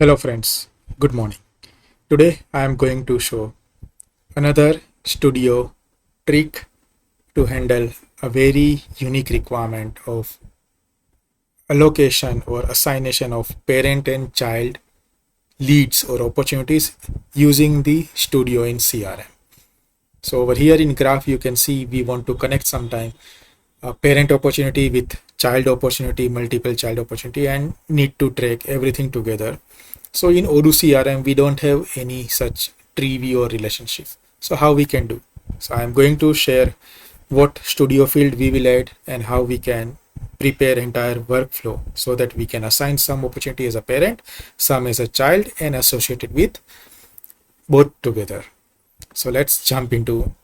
Hello friends, good morning. Today I am going to show another studio trick to handle a very unique requirement of allocation or assignation of parent and child leads or opportunities using the studio in CRM. So over here in graph you can see we want to connect sometime a parent opportunity with child opportunity, multiple child opportunity, and need to track everything together. So in Odoo CRM, we don't have any such tree view or relationship. So how we can do? So I'm going to share what studio field we will add and how we can prepare entire workflow so that we can assign some opportunity as a parent, some as a child, and associate it with both together. So let's jump into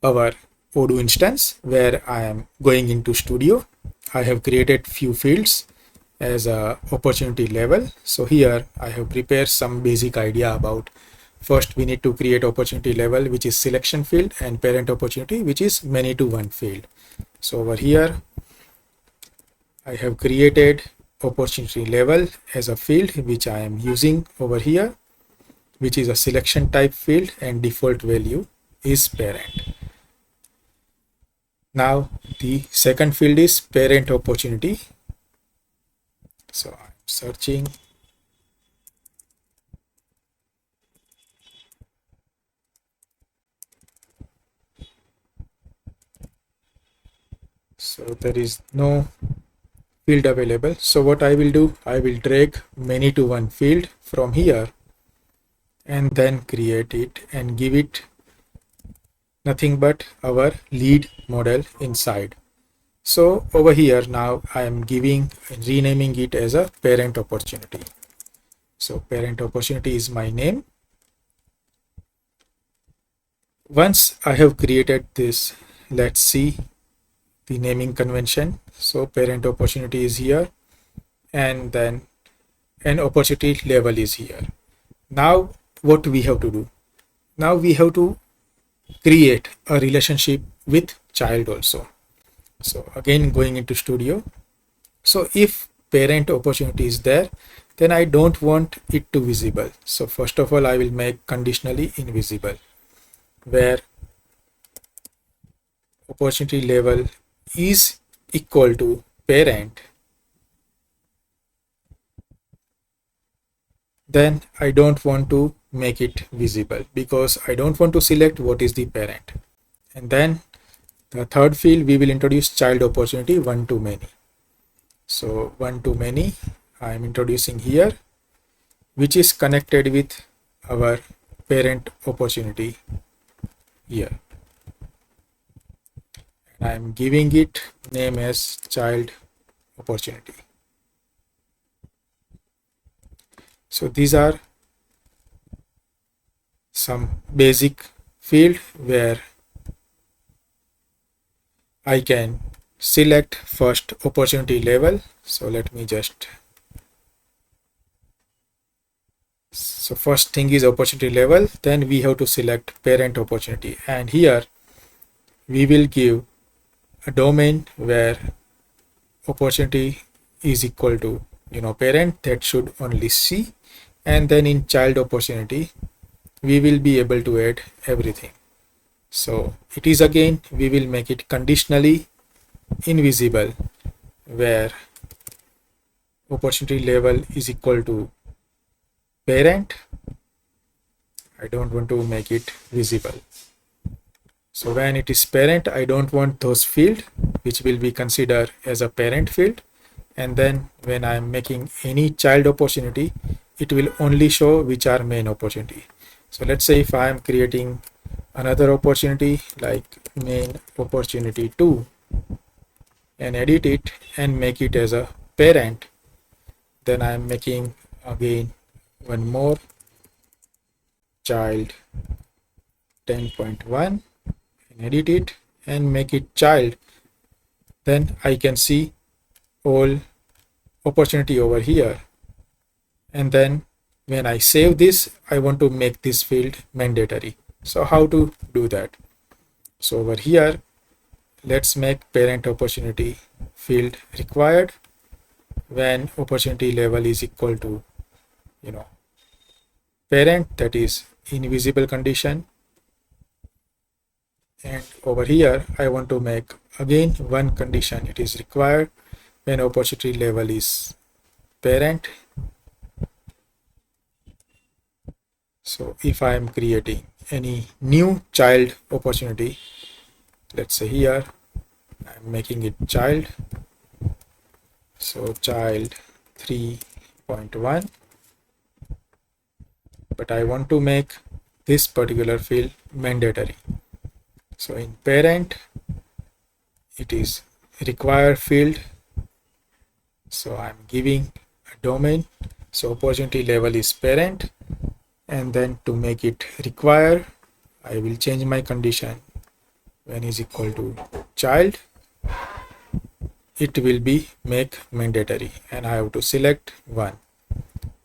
our Odoo instance where I am going into studio. I have created few fields as a opportunity level. So here I have prepared some basic idea about first we need to create opportunity level, which is selection field, and parent opportunity, which is many to one field. So over here I have created opportunity level as a field which I am using over here, which is a selection type field, and default value is parent. Now the second field is parent opportunity. So I'm searching. So there is no field available. So what I will do, I will drag many to one field from here and then create it and give it nothing but our lead model inside. So over here now I am renaming it as a parent opportunity. So parent opportunity is my name. Once I have created this, let's see the naming convention. So parent opportunity is here, and then an opportunity level is here. Now what we have to do? Now we have to create a relationship with child also. So again going into studio. So if parent opportunity is there, then I don't want it to visible. So first of all I will make conditionally invisible, where opportunity level is equal to parent, then I don't want to make it visible because I don't want to select what is the parent. And then the third field we will introduce child opportunity one to many. So one to many I am introducing here, which is connected with our parent opportunity here. I am giving it name as child opportunity. So these are some basic field where I can select first opportunity level. So let me just, so first thing is opportunity level, then we have to select parent opportunity, and here we will give a domain where opportunity is equal to parent, that should only see, and then in child opportunity we will be able to add everything. So it is again we will make it conditionally invisible, where opportunity level is equal to parent. I don't want to make it visible. So when it is parent, I don't want those field which will be considered as a parent field. And then when I am making any child opportunity, it will only show which are main opportunity. So let's say if I am creating another opportunity like main opportunity 2 and edit it and make it as a parent, then I am making again one more child 10.1 and edit it and make it child, then I can see all opportunity over here. And then when I save this, I want to make this field mandatory. So how to do that? So over here, let's make parent opportunity field required when opportunity level is equal to parent, that is invisible condition. And over here I want to make again one condition. It is required when opportunity level is parent. So if I am creating any new child opportunity, let's say here I'm making it child, so child 3.1, but I want to make this particular field mandatory. So in parent it is required field, so I'm giving a domain, so opportunity level is parent, and then to make it require I will change my condition. When is equal to child, it will be make mandatory, and I have to select one.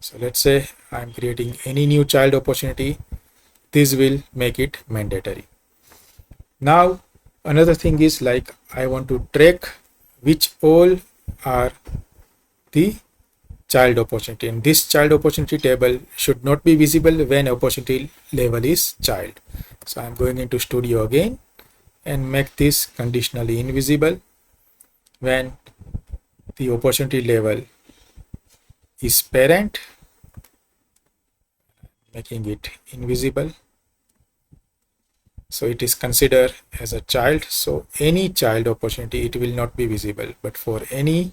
So let's say I'm creating any new child opportunity, this will make it mandatory. Now another thing is like I want to track which all are the child opportunity, and this child opportunity table should not be visible when opportunity level is child. So I'm going into Studio again and make this conditionally invisible when the opportunity level is parent, making it invisible, so it is considered as a child. So any child opportunity it will not be visible, but for any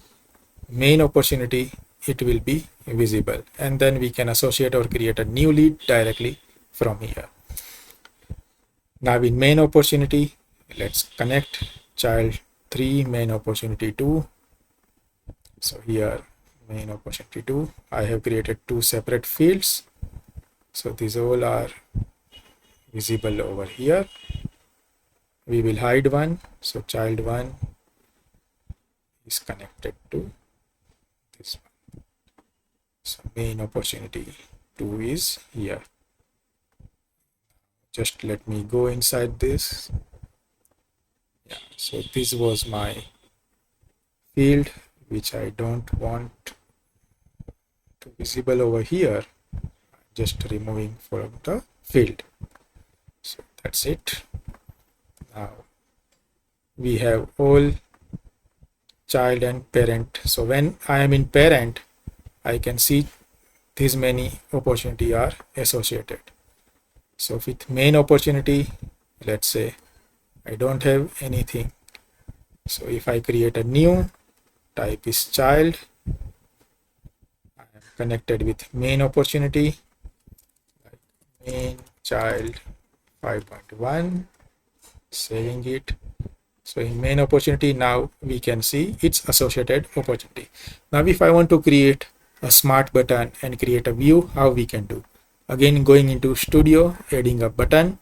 main opportunity it will be visible, and then we can associate or create a new lead directly from here. Now in main opportunity, let's connect child 3 main opportunity 2. So here main opportunity 2, I have created two separate fields, so these all are visible over here. We will hide one, so child 1 is connected to this one, so main opportunity 2 is here. Just let me go inside this. Yeah, so this was my field which I don't want to visible over here, just removing from the field. So that's it. Now we have all child and parent. So when I am in parent, I can see these many opportunity are associated. So with main opportunity, let's say I don't have anything. So if I create a new, type is child, I am connected with main opportunity, like main child 5.1, saving it. So in main opportunity, now we can see its associated opportunity. Now if I want to create a smart button and create a view, how we can do? Again, going into Studio, adding a button,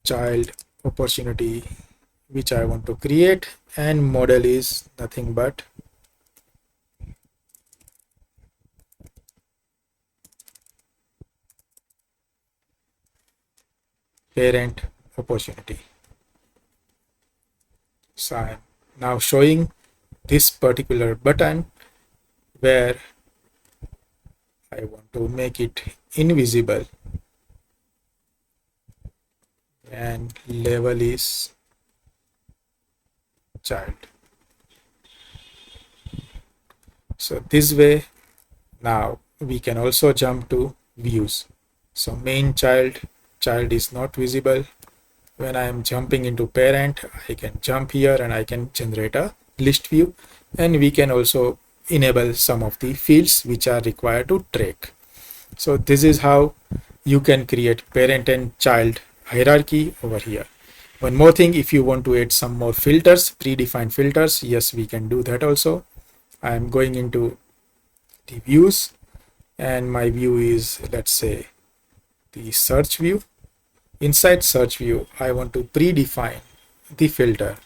child opportunity which I want to create, and model is nothing but parent opportunity. So I am now showing this particular button where I want to make it invisible, and level is child. So this way now we can also jump to views. So main child is not visible. When I am jumping into parent, I can jump here and I can generate a list view, and we can also enable some of the fields which are required to track. So this is how you can create parent and child hierarchy over here. One more thing, if you want to add some more filters, predefined filters, yes, we can do that also. I am going into the views, and my view is, let's say, the search view. Inside search view, I want to predefine the filter.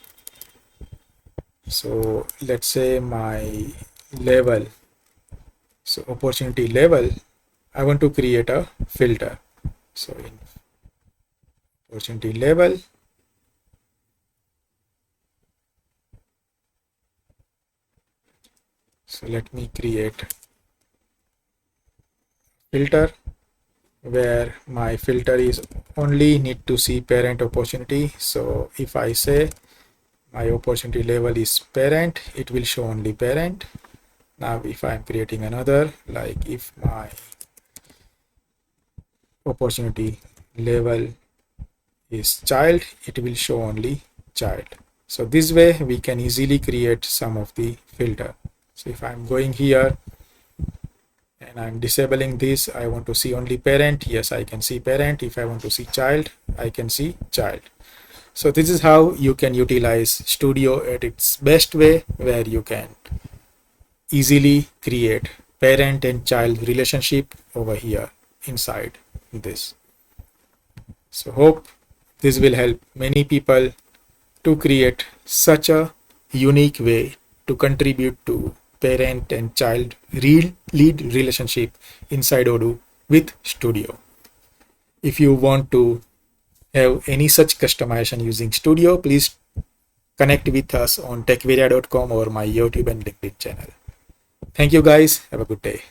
So let's say my level, so opportunity level, I want to create a filter. So in opportunity level, so let me create filter, where my filter is only need to see parent opportunity. So if I say my opportunity level is parent, it will show only parent. Now if I'm creating another, like if my opportunity level is child, it will show only child. So this way we can easily create some of the filter. So if I'm going here and I'm disabling this, I want to see only parent, yes, I can see parent. If I want to see child, I can see child. So this is how you can utilize Studio at its best way, where you can easily create parent and child relationship over here inside this. So hope this will help many people to create such a unique way to contribute to parent and child real lead relationship inside Odoo with Studio. If you want to have any such customization using Studio, please connect with us on techvaria.com or my YouTube and LinkedIn channel. Thank you guys. Have a good day.